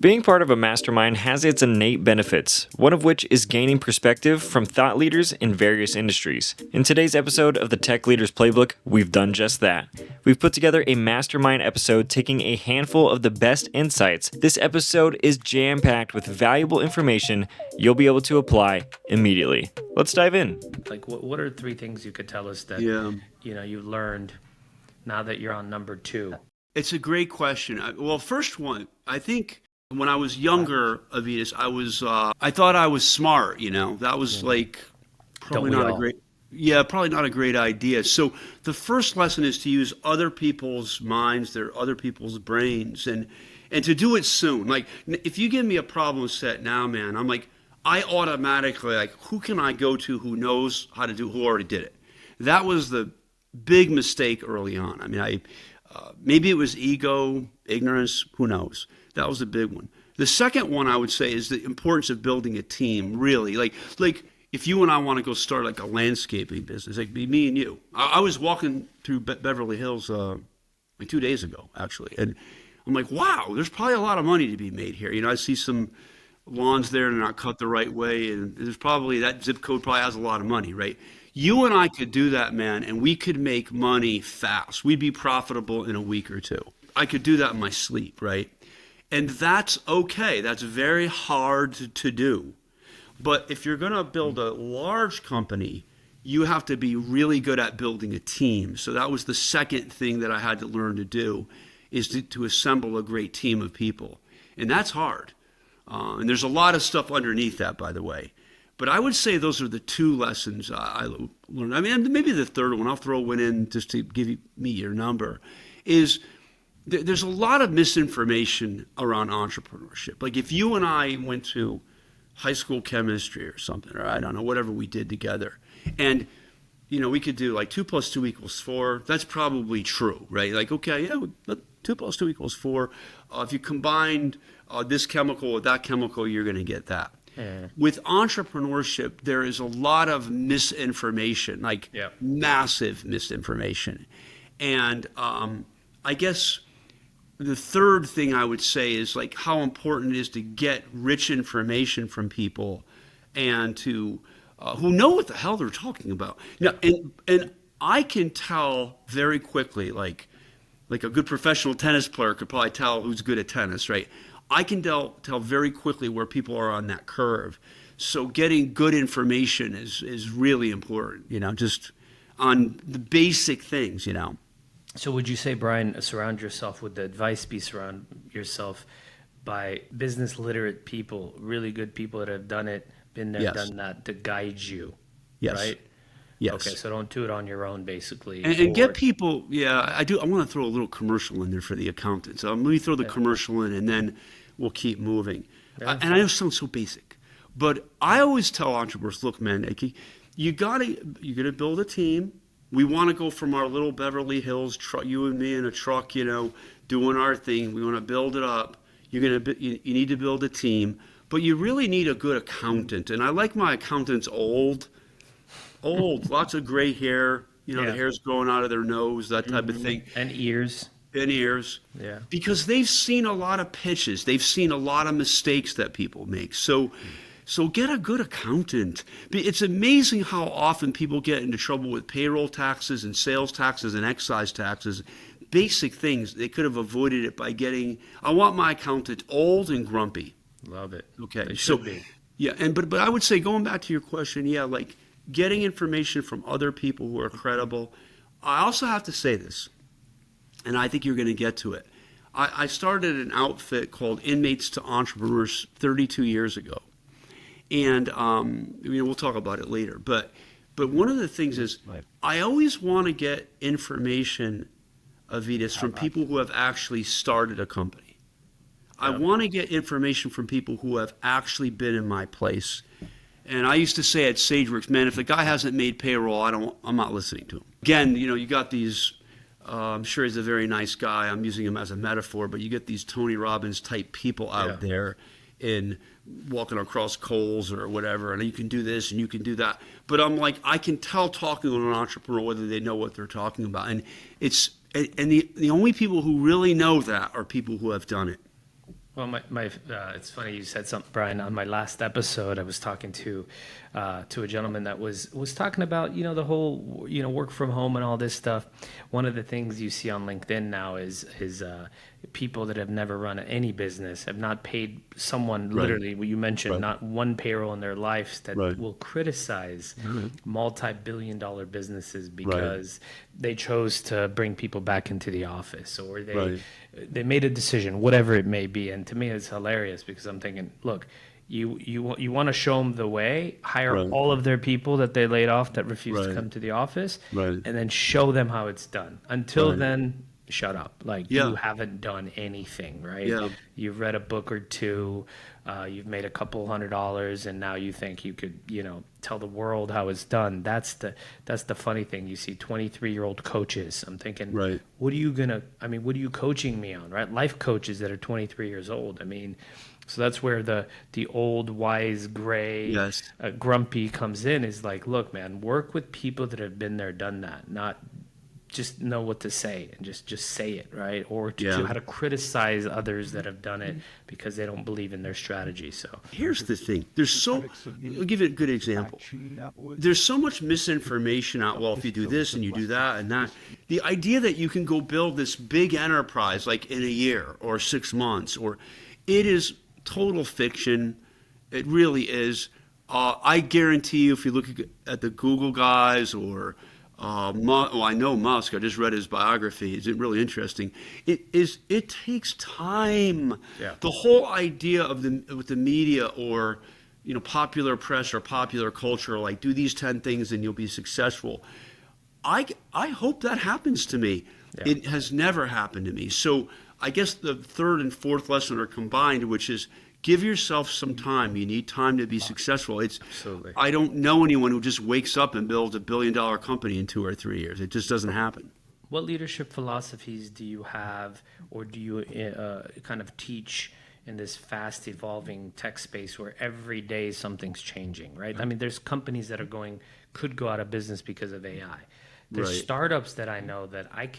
Being part of a mastermind has its innate benefits, one of which is gaining perspective from thought leaders in various industries. In today's episode of the Tech Leaders Playbook, we've done just that. We've put together a mastermind episode taking a handful of the best insights. This episode is jam-packed with valuable information you'll be able to apply immediately. Let's dive in. Like, what are 3 things you could tell us that you learned now that you're on number 2? It's a great question. Well, first one, I think when I was younger, Avitas, I thought I was smart, that was probably not a great idea. So the first lesson is to use other people's minds, other people's brains, and to do it soon. Like, if you give me a problem set now, man, I'm like, I automatically, who can I go to who knows how to do, who already did it? That was the big mistake early on. I mean, maybe it was ego, ignorance, who knows? That was the big one. The second one I would say is the importance of building a team, really. Like if you and I want to go start a landscaping business, like me and you. I was walking through Beverly Hills 2 days ago, actually, and I'm like, wow, there's probably a lot of money to be made here. I see some lawns there and they're not cut the right way, and there's probably, that zip code probably has a lot of money, right? You and I could do that, man, and we could make money fast. We'd be profitable in a week or two. I could do that in my sleep, right? And that's okay. That's very hard to do. But if you're going to build a large company, you have to be really good at building a team. So that was the second thing that I had to learn to do, is to assemble a great team of people. And that's hard. And there's a lot of stuff underneath that, by the way. But I would say those are the 2 lessons I learned. I mean, maybe the third one, I'll throw one in just to give me your number, is there's a lot of misinformation around entrepreneurship. Like, if you and I went to high school chemistry or something, or I don't know, whatever we did together, and we could do 2 + 2 = 4. That's probably true, right? Like, okay, 2 + 2 = 4. If you combined this chemical with that chemical, you're going to get that. Yeah. With entrepreneurship, there is a lot of misinformation, massive misinformation. And I guess the third thing I would say is how important it is to get rich information from people and to who know what the hell they're talking about. Now, and I can tell very quickly, like a good professional tennis player could probably tell who's good at tennis, right? I can tell very quickly where people are on that curve. So getting good information is really important, just on the basic things, So would you say, Brian, surround yourself with the advice, surround yourself by business literate people, really good people that have done it, been there, Yes. done that, to guide you, Yes. right? Yes. Okay, so don't do it on your own, basically. And get people, I do. I want to throw a little commercial in there for the accountants. Let me throw the commercial in, and then we'll keep moving. And I know it sounds so basic, but I always tell entrepreneurs, look, man, you're gonna build a team. We want to go from our little Beverly Hills truck, you and me in a truck, doing our thing. We want to build it up. You need to build a team, but you really need a good accountant. And I like my accountants old, lots of gray hair. The hair's growing out of their nose, that type of thing. And ears. Yeah. Because they've seen a lot of pitches. They've seen a lot of mistakes that people make. So get a good accountant. It's amazing how often people get into trouble with payroll taxes and sales taxes and excise taxes. Basic things. They could have avoided it by I want my accountant old and grumpy. Love it. Okay. They should be. Yeah, but I would say, going back to your question, getting information from other people who are credible. I also have to say this, and I think you're going to get to it. I started an outfit called Inmates to Entrepreneurs 32 years ago. And we'll talk about it later. But one of the things is, I always want to get information, Avitas, from people who have actually started a company. I want to get information from people who have actually been in my place. And I used to say at SageWorks, man, if the guy hasn't made payroll, I'm not listening to him. Again, you got these. I'm sure he's a very nice guy. I'm using him as a metaphor, but you get these Tony Robbins type people out there in walking across coals or whatever, and you can do this and you can do that. But I'm like, I can tell talking to an entrepreneur whether they know what they're talking about. And the only people who really know that are people who have done it. Well, it's funny you said something, Brian. On my last episode, I was talking to a gentleman that was talking about, the whole, work from home and all this stuff. One of the things you see on LinkedIn now is people that have never run any business, have not paid someone, literally, what you mentioned, not one payroll in their lives, that will criticize multi-billion-dollar businesses because they chose to bring people back into the office, or they made a decision, whatever it may be. And to me, it's hilarious because I'm thinking, look, you want to show them the way, hire all of their people that they laid off that refused to come to the office, and then show them how it's done. Until then, shut up. Like, you haven't done anything, right? Yeah. You've read a book or two, you've made a couple $100, and now you think you could, tell the world how it's done. That's the funny thing. You see 23-year-old coaches. I'm thinking, what are you coaching me on, right? Life coaches that are 23 years old. So that's where the old, wise, gray, grumpy comes in, is like, look, man, work with people that have been there, done that, not just know what to say and just say it, right? Or to how to criticize others that have done it because they don't believe in their strategy. So here's the thing. I'll give you a good example. There's so much misinformation out. Well, if you do this and you do that and that, the idea that you can go build this big enterprise like in a year or 6 months, it is total fiction. It really is. I guarantee you, if you look at the Google guys or I know Musk. I just read his biography. It's really interesting. It takes time. Yeah. The whole idea with the media or popular press or popular culture, like, do these 10 things and you'll be successful. I hope that happens to me. Yeah. It has never happened to me. So I guess the third and fourth lesson are combined, which is give yourself some time. You need time to be successful. Absolutely. I don't know anyone who just wakes up and builds $1 billion company in 2 or 3 years. It just doesn't happen. What leadership philosophies do you have, or do you kind of teach in this fast evolving tech space where every day something's changing, right? There's companies that could go out of business because of AI. There's startups that I know that I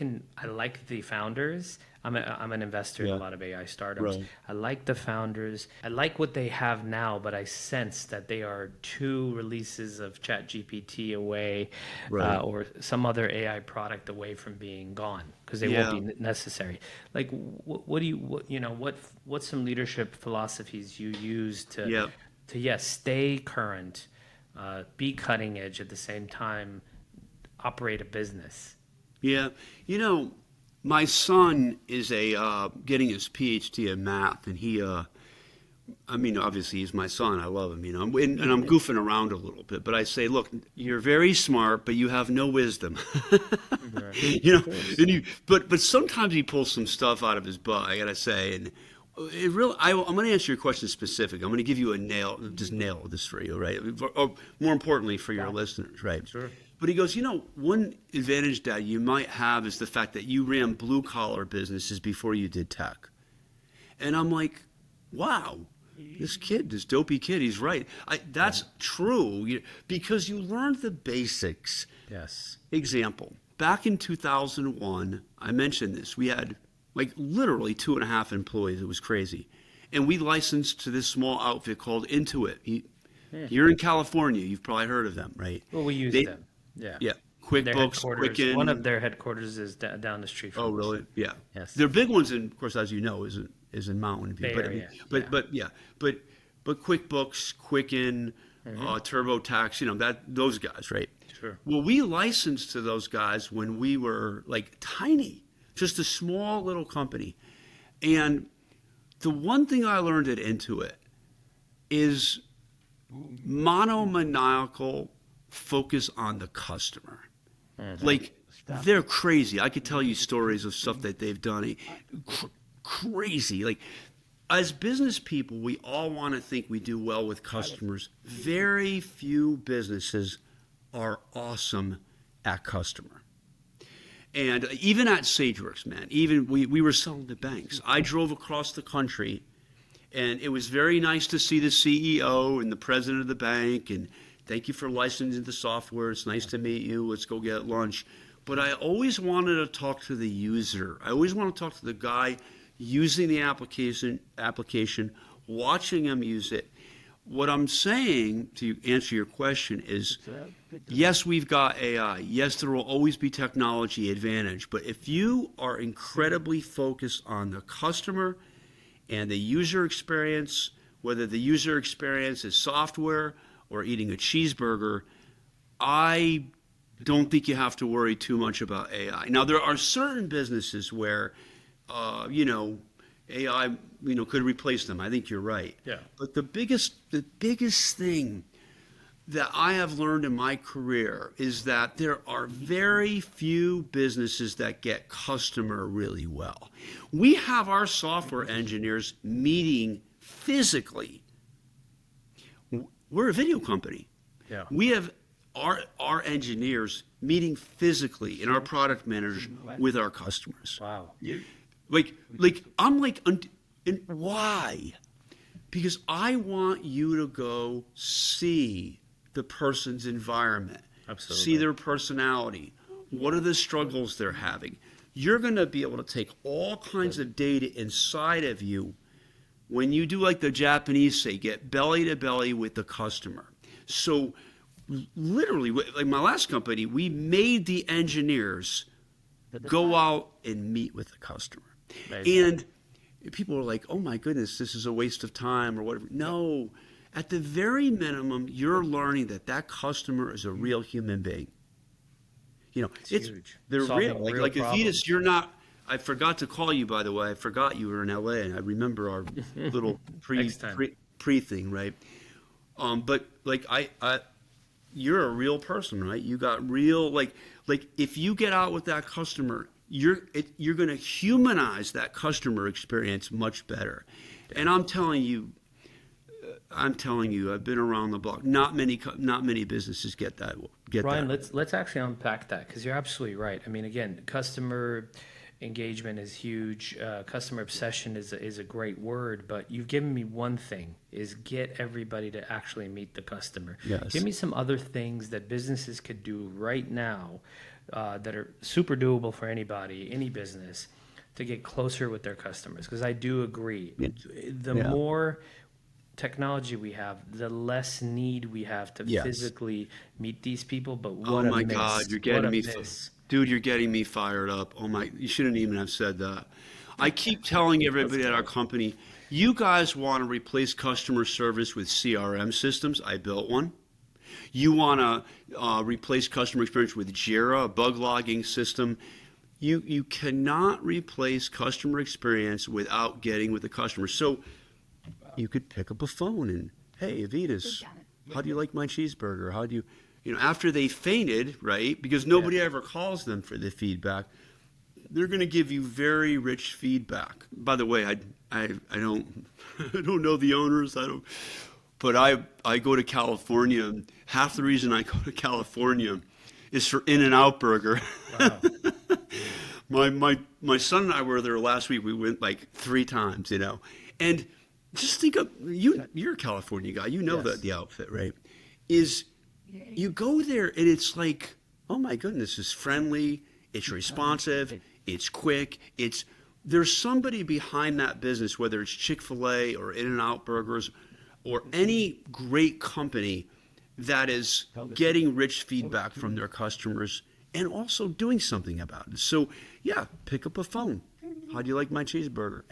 like the founders. I'm an investor in a lot of AI startups. I like the founders. I like what they have now, but I sense that they are 2 releases of ChatGPT away, or some other AI product away from being gone because they won't be necessary. Like, what's some leadership philosophies you use to stay current, be cutting edge at the same time, operate a business? Yeah, my son is getting his PhD in math, and he, obviously he's my son. I love him, and I'm goofing around a little bit. But I say, look, you're very smart, but you have no wisdom. But sometimes he pulls some stuff out of his butt, I gotta say, and I'm going to answer your question specific. I'm going to give you nail this for you, right? Or more importantly, for your listeners, right? Sure. But he goes, one advantage, Dad, you might have is the fact that you ran blue-collar businesses before you did tech. And I'm like, wow, this dopey kid, he's right. That's true, because you learned the basics. Yes. Example, back in 2001, I mentioned this. We had literally 2.5 employees. It was crazy. And we licensed to this small outfit called Intuit. You're in California. You've probably heard of them, right? Well, we use them. Yeah. Yeah. QuickBooks, Quicken. One of their headquarters is down the street from us. Oh, really? Yeah. Yes. Their big ones, of course, as you know, is in Mountain View. But QuickBooks, Quicken, TurboTax, those guys, right? Sure. Well, we licensed to those guys when we were tiny, just a small little company. And the one thing I learned at Intuit is monomaniacal focus on the customer. Mm-hmm. They're crazy. I could tell you stories of stuff that they've done. Crazy. As business people, we all want to think we do well with customers. Very few businesses are awesome at customer. And even at SageWorks, man, we were selling to banks. I drove across the country, and it was very nice to see the CEO and the president of the bank, and thank you for licensing the software. It's nice to meet you. Let's go get lunch. But I always wanted to talk to the user. I always want to talk to the guy using the application, watching them use it. What I'm saying, to answer your question, is yes, we've got AI. Yes, there will always be technology advantage. But if you are incredibly focused on the customer and the user experience, whether the user experience is software or eating a cheeseburger, I don't think you have to worry too much about AI. Now, there are certain businesses where, AI, could replace them. I think you're right. Yeah. But the biggest thing that I have learned in my career is that there are very few businesses that get customer really well. We have our software engineers meeting physically. We're a video company. Yeah. We have our engineers meeting physically and our product managers with our customers. Wow. I'm like, and why? Because I want you to go see the person's environment, Absolutely. see their personality. What are the struggles they're having? You're going to be able to take all kinds of data inside of you when you do, like the Japanese say, get belly to belly with the customer. So literally, like my last company, we made the engineers go out and meet with the customer. Amazing. And people are like, oh my goodness, this is a waste of time or whatever. No, at the very minimum, you're learning that customer is a real human being. It's huge. They're Solving real. real Like problems. Avitas, you're not. I forgot to call you, by the way. I forgot you were in LA, and I remember our little Next time. pre thing, right? But like you're a real person, right? You got real like if you get out with that customer, you're going to humanize that customer experience much better. And I'm telling you, I've been around the block. Not many businesses get that. Brian, let's actually unpack that, because you're absolutely right. I mean, again, customer engagement is huge. Customer obsession is a great word, but you've given me one thing: is get everybody to actually meet the customer. Yes. Give me some other things that businesses could do right now that are super doable for anybody, any business, to get closer with their customers. Because I do agree, the more technology we have, the less need we have to physically meet these people. But what Oh my a miss. God, you're getting me, miss. dude. You're getting me fired up. Oh my, you shouldn't even have said that. I keep telling everybody at our company, you guys want to replace customer service with CRM systems. I built one. You want to replace customer experience with Jira, a bug logging system. You cannot replace customer experience without getting with the customer. So you could pick up a phone and, hey, Avitas, how do you like my cheeseburger? How do you, after they fainted, right? Because nobody ever calls them for the feedback. They're going to give you very rich feedback. By the way, I don't I don't know the owners. But I go to California. And half the reason I go to California is for In-N-Out Burger. Wow. My son and I were there last week. We went like 3 times, and just think of you're a California guy. You know Yes. the outfit, right? Is you go there and it's like, oh my goodness, it's friendly, it's responsive, it's quick, there's somebody behind that business, whether it's Chick-fil-A or In-N-Out Burgers or any great company that is getting rich feedback from their customers and also doing something about it. So pick up a phone. How do you like my cheeseburger?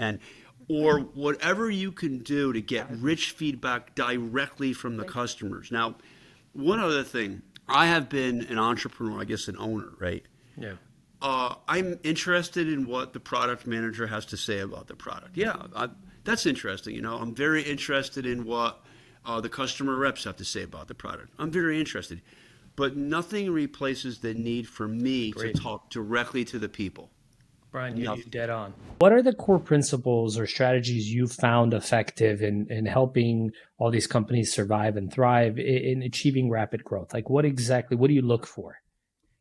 Or whatever you can do to get rich feedback directly from the customers. Now, one other thing, I have been an entrepreneur, I guess an owner, right? Yeah. I'm interested in what the product manager has to say about the product. That's interesting. I'm very interested in what the customer reps have to say about the product. I'm very interested. But nothing replaces the need for me to talk directly to the people. Brian, you're dead on. What are the core principles or strategies you found effective in helping all these companies survive and thrive in achieving rapid growth? Like, what do you look for?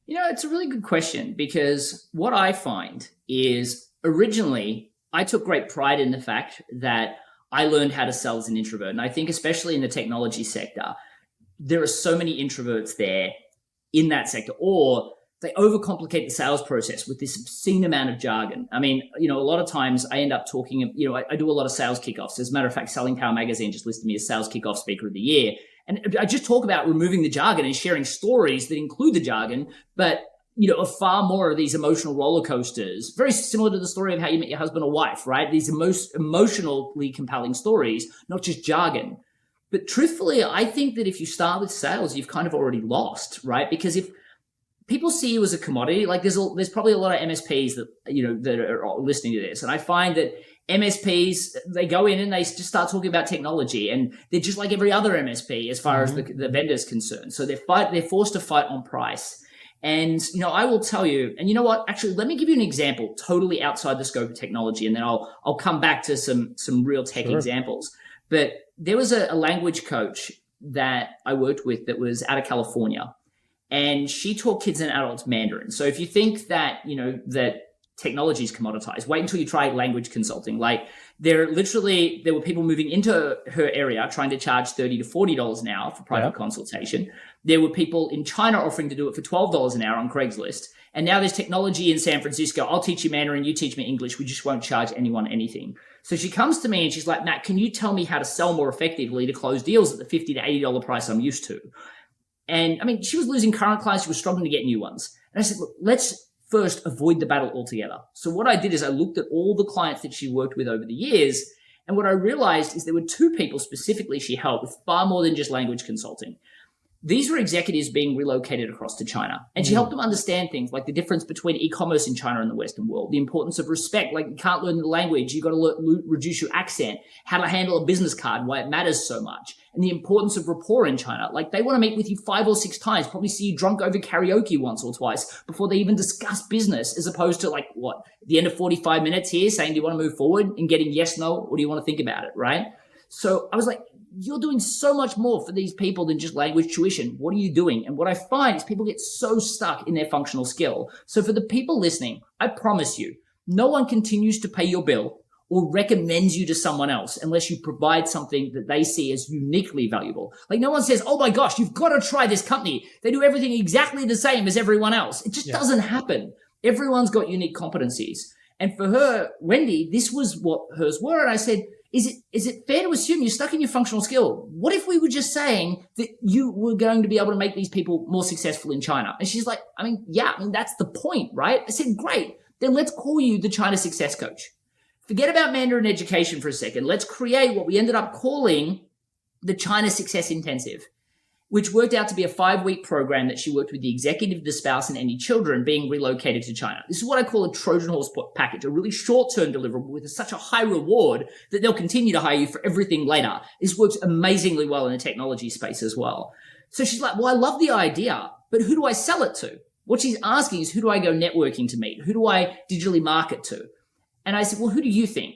It's a really good question, because what I find is originally I took great pride in the fact that I learned how to sell as an introvert. And I think especially in the technology sector, there are so many introverts there in that sector, or they overcomplicate the sales process with this obscene amount of jargon. I mean, a lot of times I end up talking, I do a lot of sales kickoffs. As a matter of fact, Selling Power Magazine just listed me as Sales Kickoff Speaker of the Year. And I just talk about removing the jargon and sharing stories that include the jargon, but a far more of these emotional roller coasters, very similar to the story of how you met your husband or wife, right? These most emotionally compelling stories, not just jargon. But truthfully, I think that if you start with sales, you've kind of already lost, right? Because if people see you as a commodity, like there's probably a lot of MSPs that, that are listening to this. And I find that MSPs, they go in and they just start talking about technology, and they're just like every other MSP as far as the vendor's concerned. So they're forced to fight on price. And, I will tell you, and you know what, actually, let me give you an example totally outside the scope of technology, and then I'll come back to some real tech examples. But there was a language coach that I worked with that was out of California, and she taught kids and adults Mandarin. So if you think that, that technology is commoditized, wait until you try language consulting. Like there were people moving into her area trying to charge $30 to $40 an hour for private consultation. There were people in China offering to do it for $12 an hour on Craigslist. And now there's technology in San Francisco. I'll teach you Mandarin, you teach me English. We just won't charge anyone anything. So she comes to me and she's like, Matt, can you tell me how to sell more effectively to close deals at the $50 to $80 price I'm used to? And I mean, she was losing current clients. She was struggling to get new ones. And I said, look, let's first avoid the battle altogether. So what I did is I looked at all the clients that she worked with over the years. And what I realized is there were two people specifically she helped with far more than just language consulting. These were executives being relocated across to China. And she helped them understand things like the difference between e-commerce in China and the Western world, the importance of respect. Like you can't learn the language. You've got to reduce your accent, how to handle a business card, why it matters so much, and the importance of rapport in China. Like they want to meet with you 5 or 6 times, probably see you drunk over karaoke once or twice before they even discuss business, as opposed to like at the end of 45 minutes here saying, do you want to move forward, and getting yes, no, or do you want to think about it, right? So I was like, you're doing so much more for these people than just language tuition. What are you doing? And what I find is people get so stuck in their functional skill. So for the people listening, I promise you, no one continues to pay your bill or recommends you to someone else unless you provide something that they see as uniquely valuable. Like no one says, oh my gosh, you've got to try this company. They do everything exactly the same as everyone else. It just doesn't happen. Everyone's got unique competencies. And for her, Wendy, this was what hers were. And I said, is it fair to assume you're stuck in your functional skill? What if we were just saying that you were going to be able to make these people more successful in China? And she's like, that's the point, right? I said, great. Then let's call you the China Success Coach. Forget about Mandarin education for a second. Let's create what we ended up calling the China Success Intensive, which worked out to be a 5-week program that she worked with the executive, the spouse, and any children being relocated to China. This is what I call a Trojan horse package, a really short-term deliverable with such a high reward that they'll continue to hire you for everything later. This works amazingly well in the technology space as well. So she's like, well, I love the idea, but who do I sell it to? What she's asking is, who do I go networking to meet? Who do I digitally market to? And I said, well, who do you think?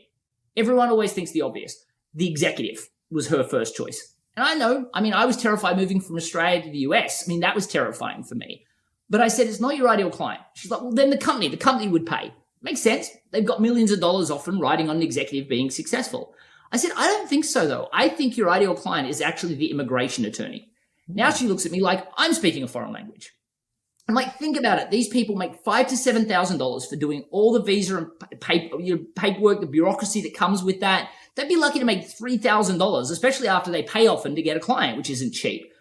Everyone always thinks the obvious. The executive was her first choice. And I know, I was terrified moving from Australia to the US. That was terrifying for me. But I said, it's not your ideal client. She's like, well, then the company would pay. Makes sense. They've got millions of dollars often riding on an executive being successful. I said, I don't think so, though. I think your ideal client is actually the immigration attorney. Now she looks at me like I'm speaking a foreign language. I'm like, think about it. These people make $5,000 to $7,000 for doing all the visa and paperwork, the bureaucracy that comes with that. They'd be lucky to make $3,000, especially after they pay often to get a client, which isn't cheap.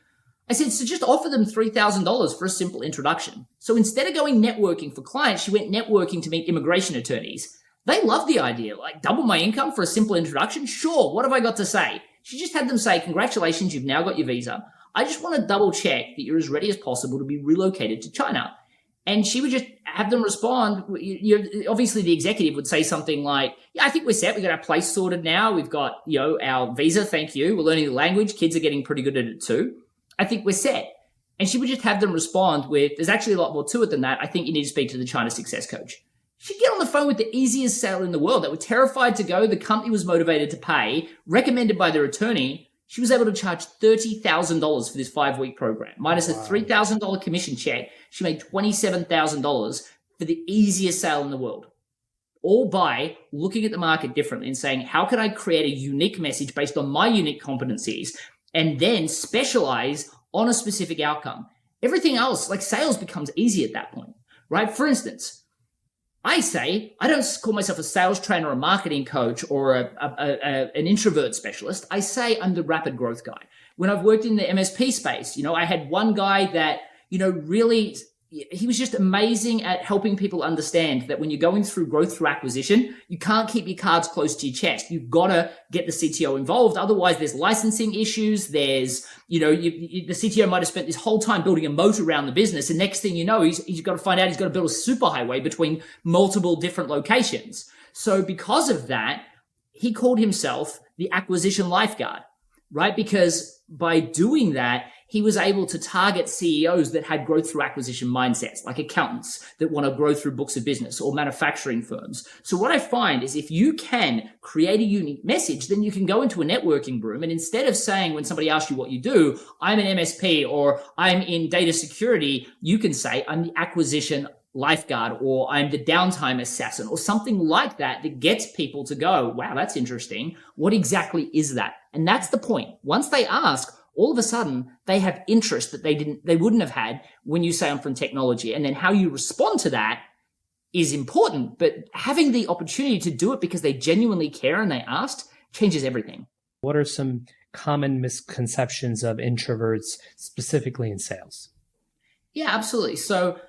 I said, so just offer them $3,000 for a simple introduction. So instead of going networking for clients, she went networking to meet immigration attorneys. They love the idea, like double my income for a simple introduction. Sure, what have I got to say? She just had them say, congratulations, you've now got your visa. I just want to double check that you're as ready as possible to be relocated to China. And she would just have them respond. Obviously, the executive would say something like, yeah, I think we're set. We've got our place sorted now. We've got, our visa. Thank you. We're learning the language. Kids are getting pretty good at it too. I think we're set. And she would just have them respond with, there's actually a lot more to it than that. I think you need to speak to the China Success Coach. She'd get on the phone with the easiest sale in the world. They were terrified to go. The company was motivated to pay, recommended by their attorney. She was able to charge $30,000 for this 5-week program, minus a $3,000 commission check. She made $27,000 for the easiest sale in the world, all by looking at the market differently and saying, how can I create a unique message based on my unique competencies and then specialize on a specific outcome? Everything else, like sales, becomes easy at that point. right? For instance, I say, I don't call myself a sales trainer, a marketing coach, or an introvert specialist. I say I'm the rapid growth guy. When I've worked in the MSP space, I had one guy that, really, he was just amazing at helping people understand that when you're going through growth through acquisition, you can't keep your cards close to your chest. You've got to get the CTO involved. Otherwise, there's licensing issues. There's, the CTO might have spent this whole time building a moat around the business. And next thing you know, he's got to find out he's got to build a superhighway between multiple different locations. So because of that, he called himself the acquisition lifeguard, right? Because by doing that, he was able to target CEOs that had growth through acquisition mindsets, like accountants that want to grow through books of business or manufacturing firms. So what I find is if you can create a unique message, then you can go into a networking room, and instead of saying when somebody asks you what you do, I'm an MSP or I'm in data security, you can say I'm the acquisition lifeguard or I'm the downtime assassin or something like that that gets people to go, wow, that's interesting. What exactly is that? And that's the point. Once they ask, all of a sudden they have interest that they wouldn't have had when you say I'm from technology. And then how you respond to that is important, but having the opportunity to do it because they genuinely care and they asked changes everything. What are some common misconceptions of introverts specifically in sales? Yeah, absolutely. So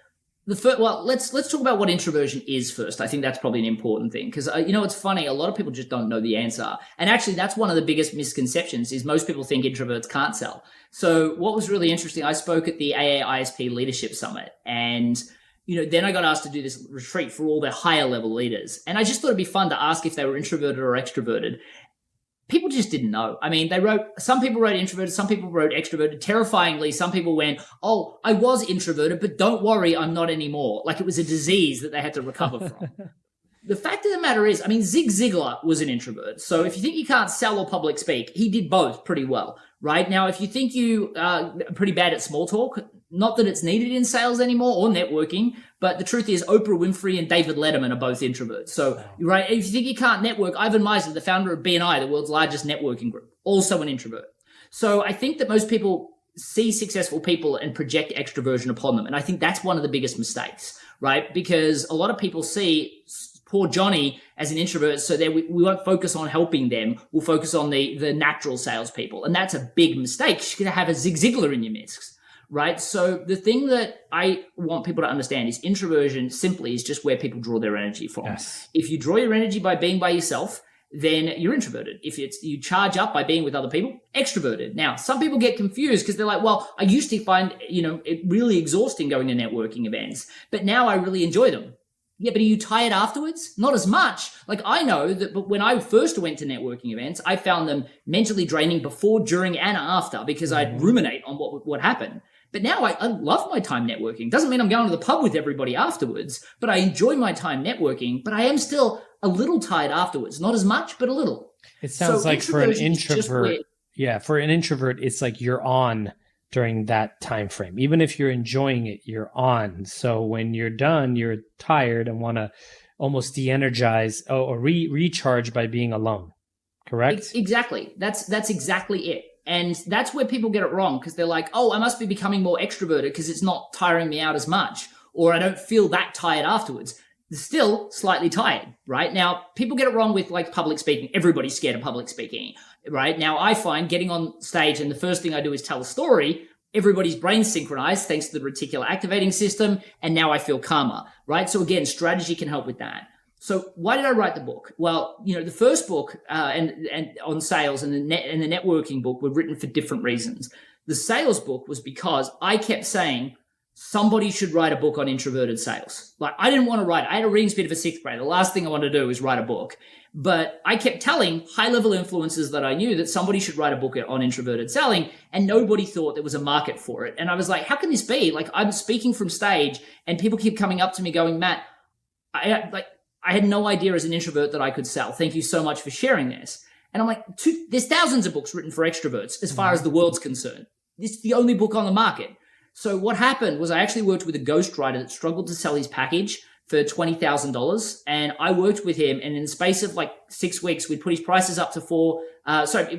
let's talk about what introversion is first. I think that's probably an important thing because, it's funny. A lot of people just don't know the answer. And actually, that's one of the biggest misconceptions is most people think introverts can't sell. So what was really interesting, I spoke at the AA ISP Leadership Summit and, then I got asked to do this retreat for all the higher level leaders. And I just thought it'd be fun to ask if they were introverted or extroverted. People just didn't know. I mean, some people wrote introverted, some people wrote extroverted. Terrifyingly, some people went, oh, I was introverted, but don't worry, I'm not anymore. Like it was a disease that they had to recover from. The fact of the matter is, Zig Ziglar was an introvert. So if you think you can't sell or public speak, he did both pretty well, right? Now, if you think you are pretty bad at small talk, not that it's needed in sales anymore or networking, but the truth is Oprah Winfrey and David Letterman are both introverts. So, right, if you think you can't network, Ivan Misner, the founder of BNI, the world's largest networking group, also an introvert. So I think that most people see successful people and project extroversion upon them. And I think that's one of the biggest mistakes, right? Because a lot of people see poor Johnny as an introvert, so that we won't focus on helping them. We'll focus on the natural salespeople. And that's a big mistake. You're going to have a Zig Ziglar in your midst. Right. So the thing that I want people to understand is introversion simply is just where people draw their energy from. Yes. If you draw your energy by being by yourself, then you're introverted. If you charge up by being with other people, extroverted. Now, some people get confused because they're like, well, I used to find, it really exhausting going to networking events, but now I really enjoy them. Yeah, but are you tired afterwards? Not as much. Like I know that but when I first went to networking events, I found them mentally draining before, during, and after because I'd ruminate on what happened. But now I love my time networking. Doesn't mean I'm going to the pub with everybody afterwards, but I enjoy my time networking, but I am still a little tired afterwards. Not as much, but a little. It sounds like for an introvert, for an introvert, it's like you're on during that time frame. Even if you're enjoying it, you're on. So when you're done, you're tired and want to almost de-energize or recharge by being alone. Correct? Exactly. That's exactly it. And that's where people get it wrong because they're like, oh, I must be becoming more extroverted because it's not tiring me out as much, or I don't feel that tired afterwards. They're still slightly tired, right? Now, people get it wrong with like public speaking. Everybody's scared of public speaking, right? Now, I find getting on stage and the first thing I do is tell a story. Everybody's brain's synchronized thanks to the reticular activating system. And now I feel calmer, right? So again, strategy can help with that. So why did I write the book? Well, the first book and on sales and the networking book were written for different reasons. The sales book was because I kept saying somebody should write a book on introverted sales. Like I didn't want to write. I had a reading speed of a sixth grade. The last thing I wanted to do was write a book. But I kept telling high-level influencers that I knew that somebody should write a book on introverted selling, and nobody thought there was a market for it. And I was like, how can this be? Like I'm speaking from stage, and people keep coming up to me going, Matt, I had no idea as an introvert that I could sell. Thank you so much for sharing this. And I'm like, there's thousands of books written for extroverts as far as the world's concerned. This is the only book on the market. So what happened was I actually worked with a ghostwriter that struggled to sell his package for $20,000. And I worked with him, and in the space of like 6 weeks, we'd put his prices up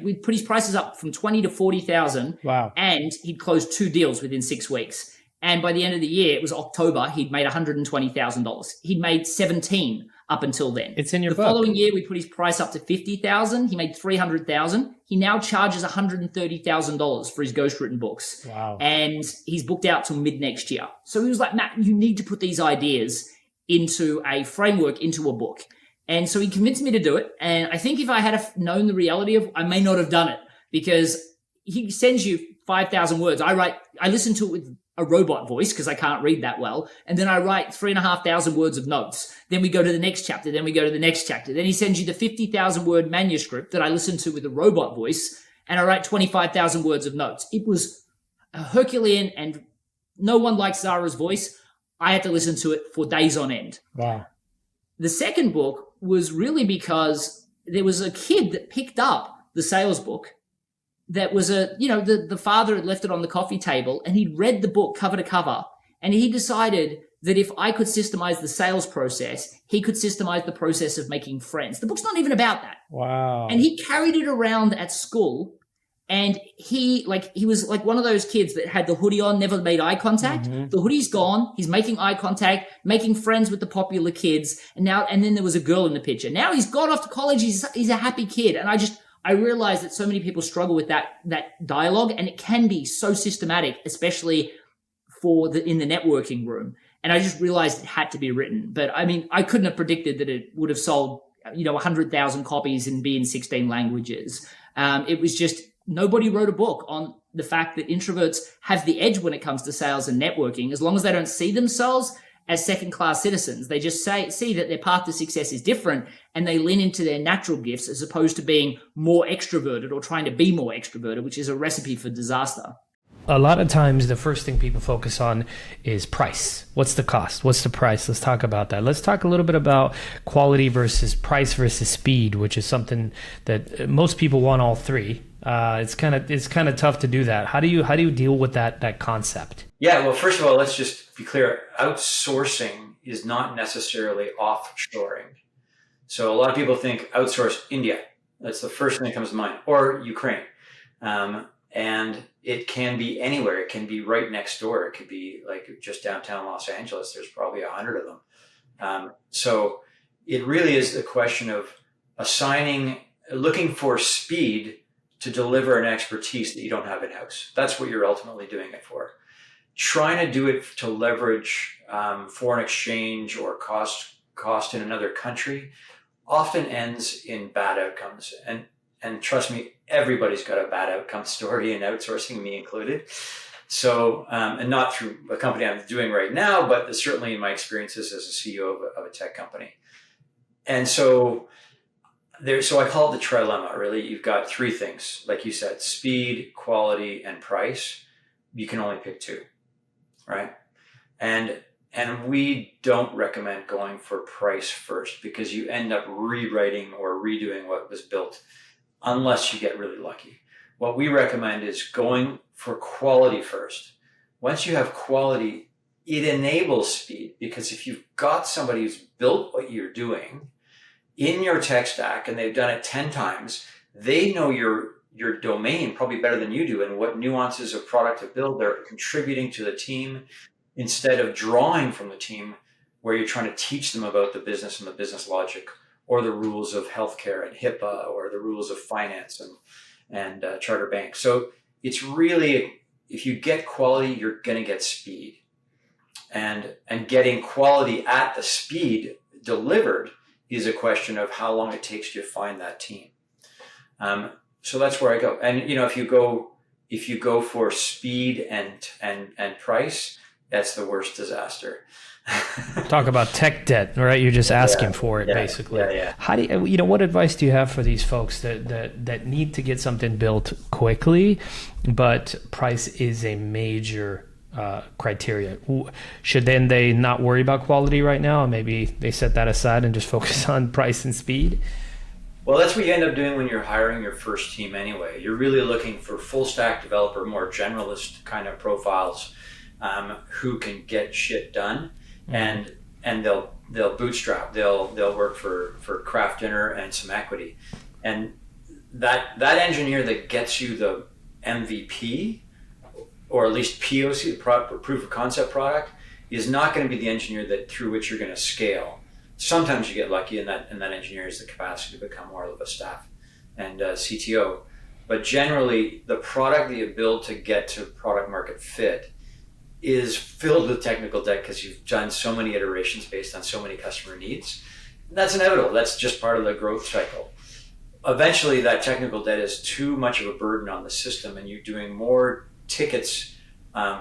we'd put his prices up from 20 to 40,000. Wow. And he'd closed 2 deals within 6 weeks. And by the end of the year, it was October, he'd made $120,000. He'd made 17 up until then. It's in your book. The following year, we put his price up to 50,000. He made 300,000. He now charges $130,000 for his ghostwritten books. Wow. And he's booked out till mid next year. So he was like, Matt, you need to put these ideas into a framework, into a book. And so he convinced me to do it. And I think if I had known the reality of, I may not have done it, because he sends you 5,000 words. I listen to it with a robot voice because I can't read that well. And then I write 3,500 words of notes. Then we go to the next chapter. Then we go to the next chapter. Then he sends you the 50,000 word manuscript that I listen to with a robot voice. And I write 25,000 words of notes. It was a Herculean, and no one likes Zara's voice. I had to listen to it for days on end. Wow. The second book was really because there was a kid that picked up the sales book that was the father had left it on the coffee table, and he'd read the book cover to cover, and he decided that if I could systemize the sales process, he could systemize the process of making friends. The book's not even about that. Wow. And he carried it around at school, and he was like one of those kids that had the hoodie on, never made eye contact. Mm-hmm. The hoodie's gone. He's making eye contact, making friends with the popular kids. And then there was a girl in the picture. Now he's gone off to college. He's a happy kid. And I realized that so many people struggle with that dialogue, and it can be so systematic, especially in the networking room. And I just realized it had to be written. But I mean, I couldn't have predicted that it would have sold, 100,000 copies and be in 16 languages. It was just, nobody wrote a book on the fact that introverts have the edge when it comes to sales and networking, as long as they don't see themselves as second-class citizens. They just see that their path to success is different, and they lean into their natural gifts as opposed to being more extroverted or trying to be more extroverted, which is a recipe for disaster. A lot of times the first thing people focus on is price. What's the cost? What's the price? Let's talk about that. Let's talk a little bit about quality versus price versus speed, which is something that most people want all three. It's kind of tough to do that. How do you deal with that concept? Yeah, well, first of all, let's just be clear. Outsourcing is not necessarily offshoring. So a lot of people think outsource India. That's the first thing that comes to mind, or Ukraine. And it can be anywhere. It can be right next door. It could be like just downtown Los Angeles. There's probably 100 of them. So it really is a question of looking for speed to deliver an expertise that you don't have in-house. That's what you're ultimately doing it for. Trying to do it to leverage foreign exchange or cost in another country often ends in bad outcomes. And trust me, everybody's got a bad outcome story in outsourcing, me included. So, and not through a company I'm doing right now, but certainly in my experiences as a CEO of a tech company. And so I call it the trilemma, really. You've got three things, like you said: speed, quality, and price. You can only pick two, right? And we don't recommend going for price first, because you end up rewriting or redoing what was built, unless you get really lucky. What we recommend is going for quality first. Once you have quality, it enables speed, because if you've got somebody who's built what you're doing in your tech stack and they've done it 10 times, they know your domain probably better than you do, and what nuances of product to build. They're contributing to the team instead of drawing from the team, where you're trying to teach them about the business and the business logic, or the rules of healthcare and HIPAA, or the rules of finance and charter banks. So it's really, if you get quality, you're going to get speed, and getting quality at the speed delivered is a question of how long it takes you to find that team. So that's where I go. And if you go for speed and price, that's the worst disaster. Talk about tech debt, right? You're just asking for it, basically. Yeah. How do you, what advice do you have for these folks that need to get something built quickly, but price is a major criteria? Should then they not worry about quality right now, and maybe they set that aside and just focus on price and speed? Well, that's what you end up doing when you're hiring your first team anyway. You're really looking for full stack developer, more generalist kind of profiles, who can get shit done, and they'll bootstrap. They'll work for craft dinner and some equity, and that engineer that gets you the MVP or at least POC, the proof of concept product, is not going to be the engineer that through which you're going to scale. Sometimes you get lucky, and that engineer has the capacity to become more of a staff and CTO. But generally, the product that you build to get to product market fit is filled with technical debt because you've done so many iterations based on so many customer needs. That's inevitable. That's just part of the growth cycle. Eventually, that technical debt is too much of a burden on the system, and you're doing more tickets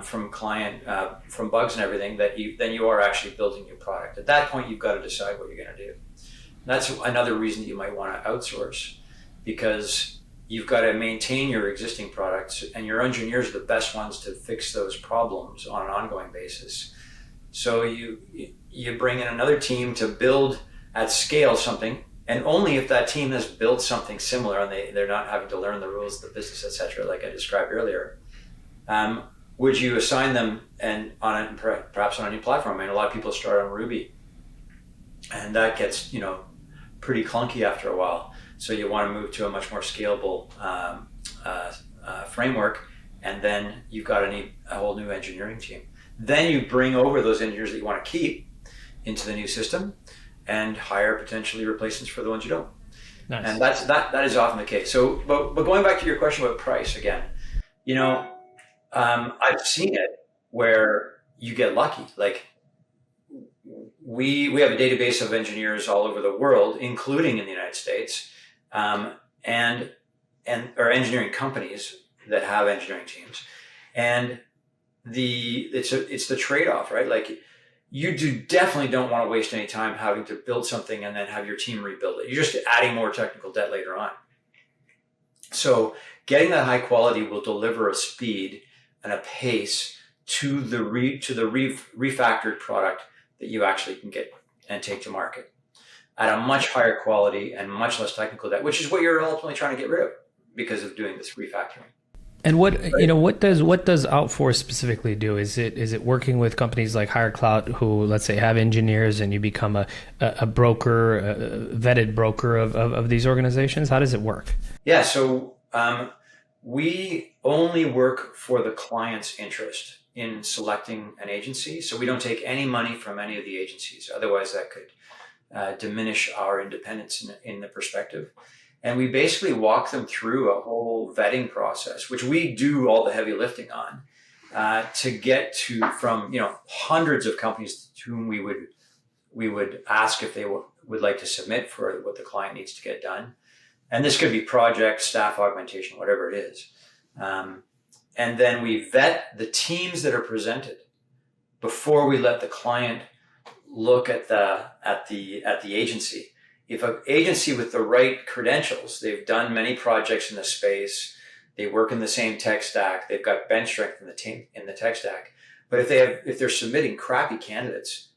from client, from bugs and everything than you are actually building your product. At that point, you've got to decide what you're going to do. And that's another reason that you might want to outsource, because you've got to maintain your existing products, and your engineers are the best ones to fix those problems on an ongoing basis. So you bring in another team to build at scale something, and only if that team has built something similar and they're not having to learn the rules of the business, etc., like I described earlier, would you assign them perhaps on a new platform? I mean, a lot of people start on Ruby, and that gets pretty clunky after a while. So you want to move to a much more scalable framework, and then you've got to need a whole new engineering team. Then you bring over those engineers that you want to keep into the new system, and hire potentially replacements for the ones you don't. Nice. And that is often the case. So, but going back to your question about price again, I've seen it where you get lucky. Like we have a database of engineers all over the world, including in the United States, and or engineering companies that have engineering teams, and it's the trade-off, right? Like you definitely don't want to waste any time having to build something and then have your team rebuild it. You're just adding more technical debt later on. So getting that high quality will deliver a speed and a pace to the refactored product that you actually can get and take to market at a much higher quality and much less technical debt, which is what you're ultimately trying to get rid of because of doing this refactoring. And what does Outforce specifically do? Is it working with companies like HireCloud who, let's say, have engineers, and you become a broker, a vetted broker of these organizations? How does it work? Yeah, so we only work for the client's interest in selecting an agency. So we don't take any money from any of the agencies. Otherwise, that could diminish our independence in the perspective. And we basically walk them through a whole vetting process, which we do all the heavy lifting on, to get from hundreds of companies to whom we would ask if they would like to submit for what the client needs to get done. And this could be project, staff augmentation, whatever it is. And then we vet the teams that are presented before we let the client look at the agency. If an agency with the right credentials, they've done many projects in the space, they work in the same tech stack, they've got bench strength in the tech stack. But if they're submitting crappy candidates,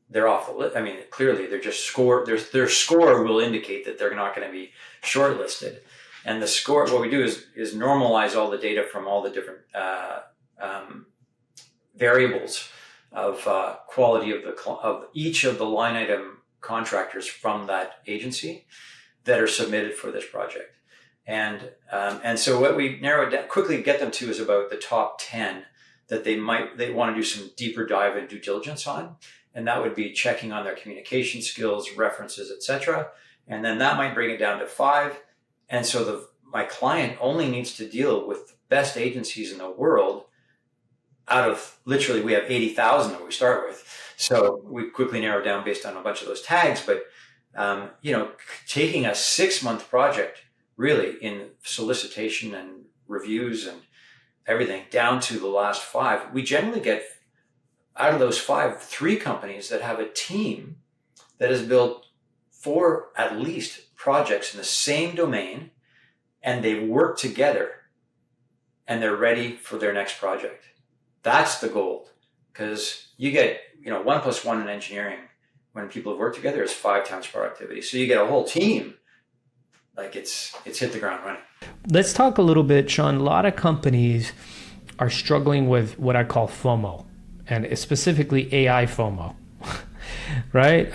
they're off the list. I mean, clearly they're just their score will indicate that they're not going to be shortlisted. And the score, what we do is normalize all the data from all the different variables of quality of each of the line item contractors from that agency that are submitted for this project. And so what we narrow it down, quickly get them to is about the top 10 that they want to do some deeper dive and due diligence on. And that would be checking on their communication skills, references, etc. And then that might bring it down to 5. And so my client only needs to deal with the best agencies in the world out of literally, we have 80,000 that we start with. So we quickly narrow down based on a bunch of those tags. But, taking a 6-month project really in solicitation and reviews and everything down to the last 5, we generally get out of those 5, 3 companies that have a team that has built 4 at least projects in the same domain, and they've worked together and they're ready for their next project. That's the gold, because you get 1 + 1 in engineering when people have worked together is 5 times productivity. So you get a whole team, like it's hit the ground running. Let's talk a little bit, Sean. A lot of companies are struggling with what I call FOMO, and specifically AI FOMO. right?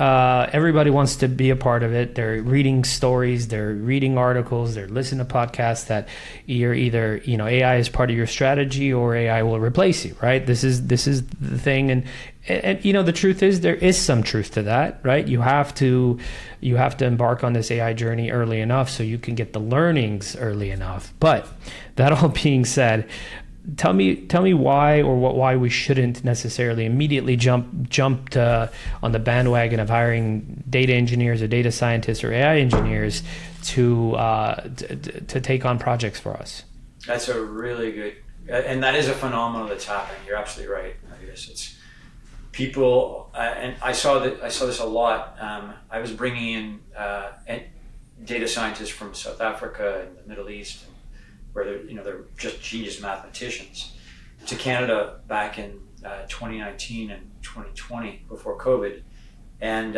Everybody wants to be a part of it. They're reading stories, they're reading articles, they're listening to podcasts that you're either, AI is part of your strategy or AI will replace you, right? This is the thing. And the truth is there is some truth to that, right? You have to embark on this AI journey early enough so you can get the learnings early enough. But that all being said, tell me why we shouldn't necessarily immediately jump on the bandwagon of hiring data engineers or data scientists or AI engineers to take on projects for us. That's a really good, and that is a phenomenon that's happening. You're absolutely right. I guess it's people, and I saw this a lot. I was bringing in data scientists from South Africa and the Middle East, where they're just genius mathematicians, to Canada back in 2019 and 2020 before COVID, and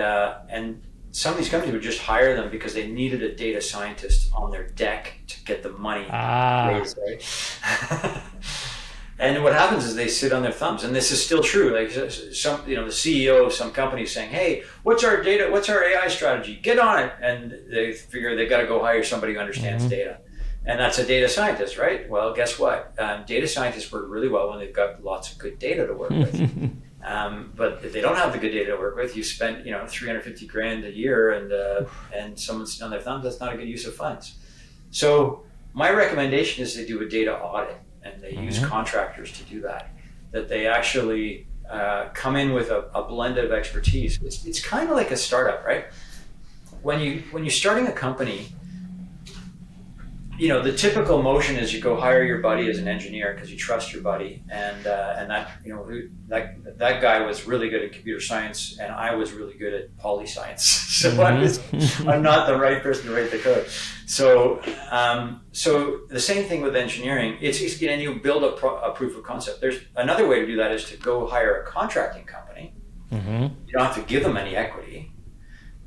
some of these companies would just hire them because they needed a data scientist on their deck to get the money raised, right? And what happens is they sit on their thumbs, and this is still true. Like the CEO of some company is saying, "Hey, what's our data? What's our AI strategy? Get on it!" And they figure they've got to go hire somebody who understands data. And that's a data scientist, right? Well, guess what? Data scientists work really well when they've got lots of good data to work with. But if they don't have the good data to work with, you spend $350,000 a year, and someone's on their thumbs. That's not a good use of funds. So my recommendation is they do a data audit, and they use contractors to do that. That they actually come in with a blend of expertise. It's kind of like a startup, right? When you're starting a company, the typical motion is you go hire your buddy as an engineer because you trust your buddy, and that guy was really good at computer science, and I was really good at poli science, so I'm not the right person to write the code. So the same thing with engineering. It's and you build a proof of concept. There's another way to do that is to go hire a contracting company. You don't have to give them any equity.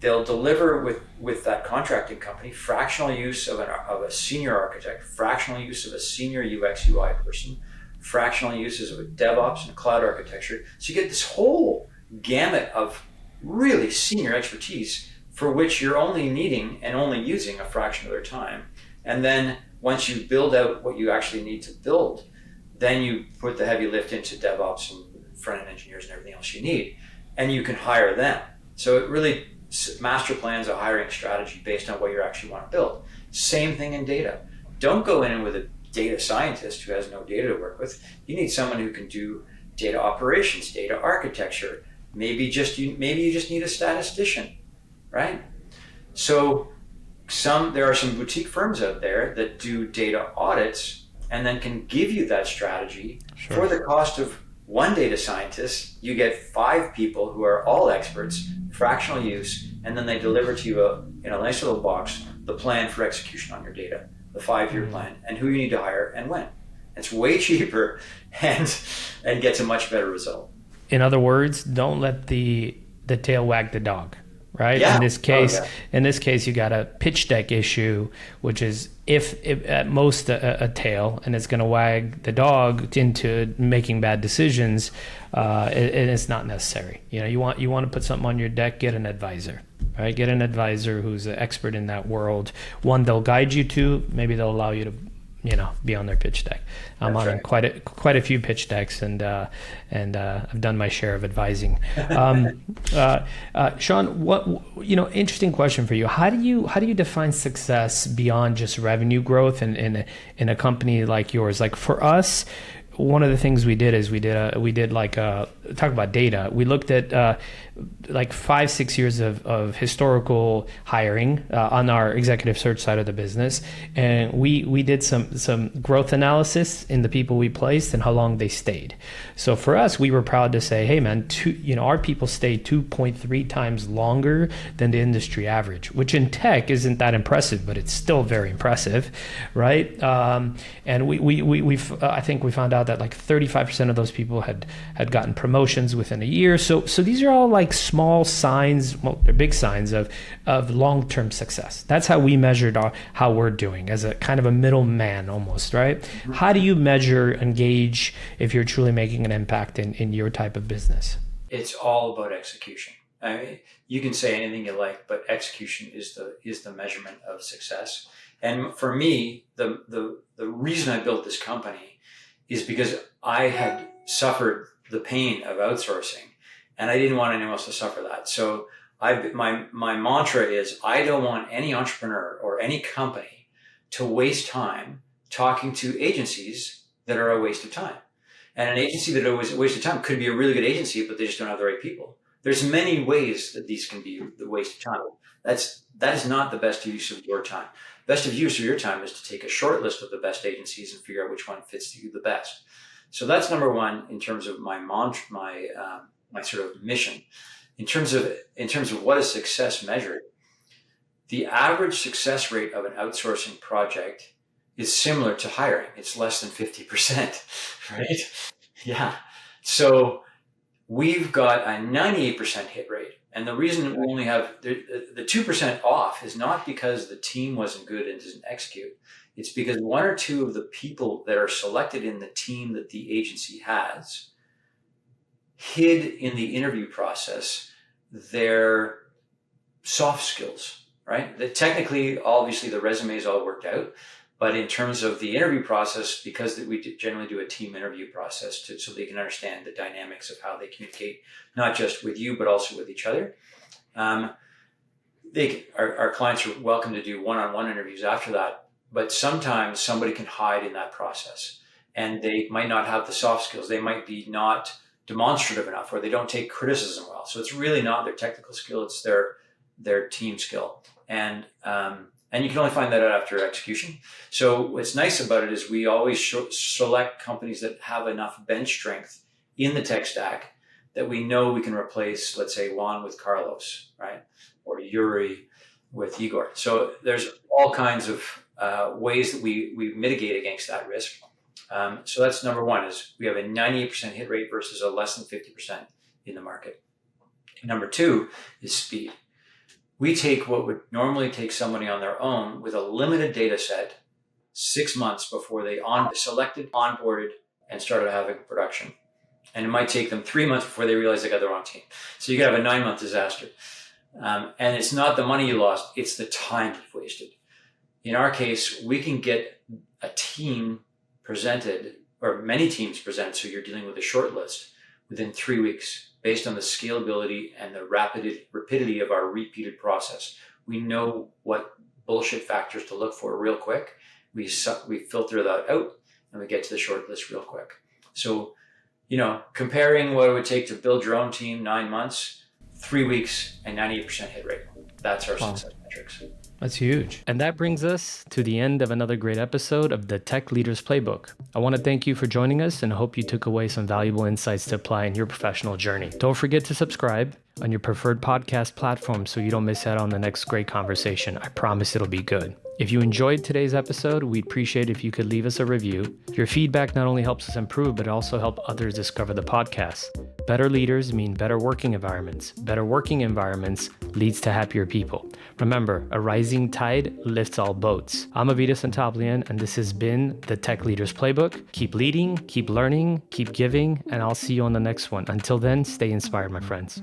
They'll deliver with that contracting company fractional use of a senior architect, fractional use of a senior UX UI person, fractional uses of a DevOps and a cloud architecture. So you get this whole gamut of really senior expertise for which you're only needing and only using a fraction of their time. And then once you build out what you actually need to build, then you put the heavy lift into DevOps and front-end engineers and everything else you need, and you can hire them. So it really master plans a hiring strategy based on what you actually want to build. Same thing in data. Don't go in with a data scientist who has no data to work with. You need someone who can do data operations, data architecture. Maybe you just need a statistician, right? So there are some boutique firms out there that do data audits and then can give you that strategy for the cost of one data scientist. You get 5 people who are all experts, fractional use, and then they deliver to you in a nice little box the plan for execution on your data, the 5-year plan, and who you need to hire and when. It's way cheaper and gets a much better result. In other words, don't let the tail wag the dog, right? Yeah. In this case, you got a pitch deck issue, which is if at most a tail, and it's going to wag the dog into making bad decisions, and it's not necessary. You want to put something on your deck, get an advisor, right? Get an advisor who's an expert in that world. One they'll guide you to, maybe they'll allow you to be on their pitch deck. I'm on quite a few pitch decks, and I've done my share of advising. Sean, interesting question for you. How do you define success beyond just revenue growth in a company like yours? Like for us, one of the things we did is talk about data. We looked at 5-6 years of historical hiring on our executive search side of the business, and we did some growth analysis in the people we placed and how long they stayed. So for us, we were proud to say, hey man, our people stayed 2.3 times longer than the industry average, which in tech isn't that impressive, but it's still very impressive, right? And I think we found out that 35% of those people had gotten promotions within a year. So these are all small signs, well, they're big signs of long-term success. That's how we measured how we're doing as a kind of a middleman almost, right? Mm-hmm. How do you measure and gauge if you're truly making an impact in your type of business? It's all about execution. I mean, you can say anything you like, but execution is the measurement of success. And for me, the reason I built this company is because I had suffered the pain of outsourcing, and I didn't want anyone else to suffer that. So my mantra is, I don't want any entrepreneur or any company to waste time talking to agencies that are a waste of time. And an agency that is a waste of time could be a really good agency, but they just don't have the right people. There's many ways that these can be the waste of time. That is not the best use of your time. Best of use of your time is to take a short list of the best agencies and figure out which one fits you the best. So that's number one in terms of my mantra, my sort of mission. In terms of what is success measured, the average success rate of an outsourcing project is similar to hiring. It's less than 50%, right? Yeah. So we've got a 98% hit rate. And the reason we only have the 2% off is not because the team wasn't good and didn't execute. It's because one or two of the people that are selected in the team that the agency has hid in the interview process their soft skills, right? That technically, obviously, the resumes all worked out. But in terms of the interview process, because we generally do a team interview process so they can understand the dynamics of how they communicate, not just with you, but also with each other. Our clients are welcome to do one-on-one interviews after that, but sometimes somebody can hide in that process and they might not have the soft skills. They might be not demonstrative enough, or they don't take criticism well. So it's really not their technical skill, it's their team skill. And you can only find that out after execution. So what's nice about it is we always select companies that have enough bench strength in the tech stack that we know we can replace, let's say, Juan with Carlos, right? Or Yuri with Igor. So there's all kinds of ways that we mitigate against that risk. So that's number one, is we have a 98% hit rate versus a less than 50% in the market. Number two is speed. We take what would normally take somebody on their own with a limited data set 6 months before they selected, onboarded, and started having production. And it might take them 3 months before they realize they got the wrong team. So you could have a 9-month disaster. And it's not the money you lost, it's the time you've wasted. In our case, we can get a team presented, or many teams presented, so you're dealing with a short list, within 3 weeks, based on the scalability and the rapidity of our repeated process. We know what bullshit factors to look for real quick. We filter that out and we get to the short list real quick. So, comparing what it would take to build your own team, 9 months, 3 weeks, and 98% hit rate. That's our success metrics. That's huge. And that brings us to the end of another great episode of the Tech Leaders Playbook. I want to thank you for joining us and hope you took away some valuable insights to apply in your professional journey. Don't forget to subscribe on your preferred podcast platform so you don't miss out on the next great conversation. I promise it'll be good. If you enjoyed today's episode, we'd appreciate if you could leave us a review. Your feedback not only helps us improve, but also help others discover the podcast. Better leaders mean better working environments. Better working environments leads to happier people. Remember, a rising tide lifts all boats. I'm Avita Santoblian, and this has been the Tech Leaders Playbook. Keep leading, keep learning, keep giving, and I'll see you on the next one. Until then, stay inspired, my friends.